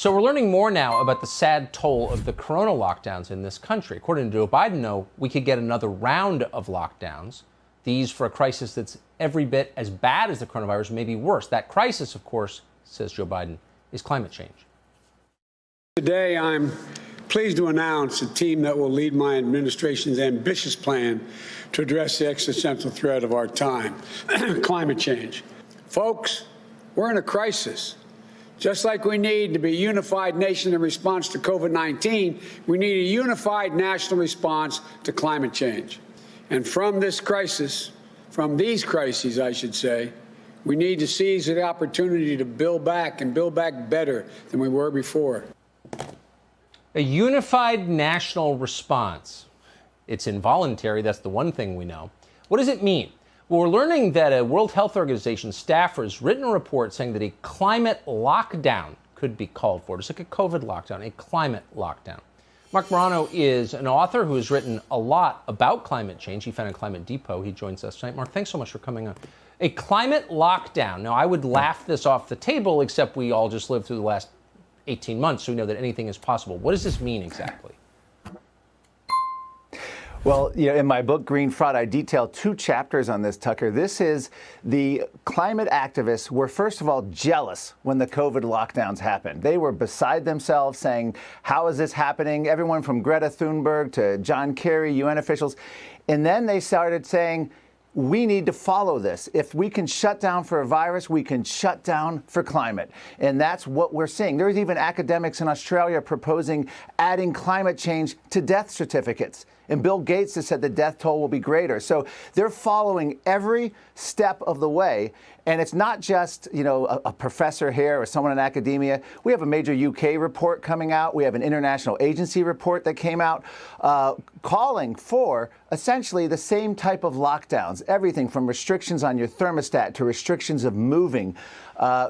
So we're learning more now about the sad toll of the corona lockdowns in this country. According to Joe Biden, though, we could get another round of lockdowns. These for a crisis that's every bit as bad as the coronavirus, maybe worse. That crisis, of course, says Joe Biden, is climate change. Today, I'm pleased to announce a team that will lead my administration's ambitious plan to address the existential threat of our time, climate change. Folks, we're in a crisis. Just like we need to be a unified nation in response to COVID-19, we need a unified national response to climate change. And from this crisis, from these crises, I should say, we need to seize the opportunity to build back and build back better than we were before. A unified national response. It's involuntary, that's the one thing we know. What does it mean? Well, we're learning that a World Health Organization staffer has written a report saying that a climate lockdown could be called for. Just like a COVID lockdown, a climate lockdown. Mark Morano is an author who has written a lot about climate change. He founded Climate Depot. He joins us tonight. Mark, thanks so much for coming on. A climate lockdown. Now, I would laugh this off the table, except we all just lived through the last 18 months, so we know that anything is possible. What does this mean exactly? Well, in my book, Green Fraud, I detail 2 chapters on this, Tucker. This is the climate activists were, first of all, jealous when the COVID lockdowns happened. They were beside themselves saying, how is this happening? Everyone from Greta Thunberg to John Kerry, UN officials. And then they started saying, we need to follow this. If we can shut down for a virus, we can shut down for climate. And that's what we're seeing. There's even academics in Australia proposing adding climate change to death certificates. And Bill Gates has said the death toll will be greater. So they're following every step of the way. And it's not just, a professor here or someone in academia. We have a major UK report coming out. We have an international agency report that came out calling for essentially the same type of lockdowns. Everything from restrictions on your thermostat to restrictions of moving.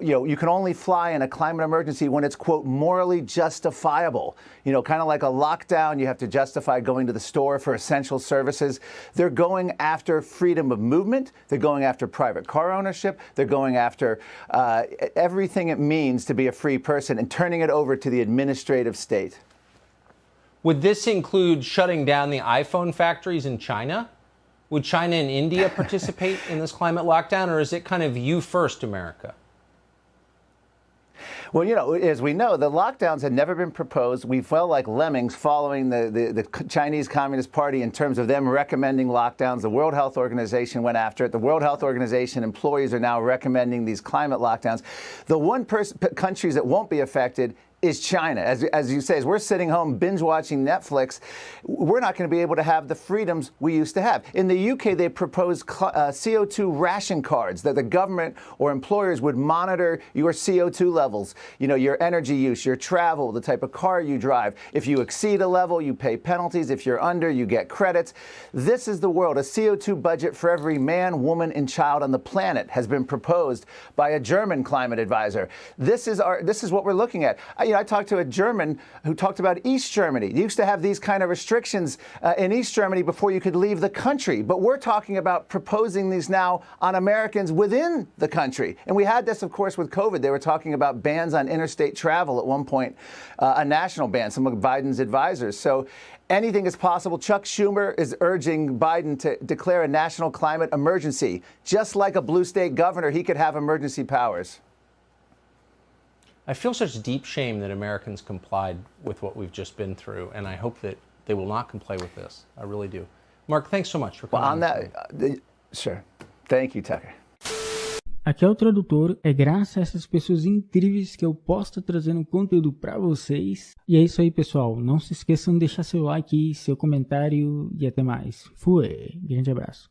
You can only fly in a climate emergency when it's, quote, morally justifiable. Kind of like a lockdown, you have to justify going to the store for essential services. They're going after freedom of movement. They're going after private car ownership. They're going after everything it means to be a free person and turning it over to the administrative state. Would this include shutting down the iPhone factories in China? Would China and India participate in this climate lockdown, or is it kind of you first, America? Well, as we know, the lockdowns had never been proposed. We felt like lemmings following the Chinese Communist Party in terms of them recommending lockdowns. The World Health Organization went after it. The World Health Organization employees are now recommending these climate lockdowns. The one countries that won't be affected is China. As you say, as we're sitting home binge-watching Netflix, we're not going to be able to have the freedoms we used to have. In the UK, they proposed CO2 ration cards that the government or employers would monitor your CO2 levels, your energy use, your travel, the type of car you drive. If you exceed a level, you pay penalties. If you're under, you get credits. This is the world. A CO2 budget for every man, woman, and child on the planet has been proposed by a German climate advisor. This is what we're looking at. I talked to a German who talked about East Germany. You used to have these kind of restrictions in East Germany before you could leave the country. But we're talking about proposing these now on Americans within the country. And we had this, of course, with COVID. They were talking about bans on interstate travel at one point, a national ban, some of Biden's advisors. So anything is possible. Chuck Schumer is urging Biden to declare a national climate emergency. Just like a blue state governor, he could have emergency powers. I feel such deep shame that Americans complied with what we've just been through, and I hope that they will not comply with this. I really do. Mark, thanks so much for coming on that. Sure. Thank you, Tucker. Aqui é o Tradutor, é graças a essas pessoas incríveis que eu posso estar trazendo conteúdo para vocês. E é isso aí, pessoal. Não se esqueçam de deixar seu like, seu comentário e até mais. Fui! Grande abraço.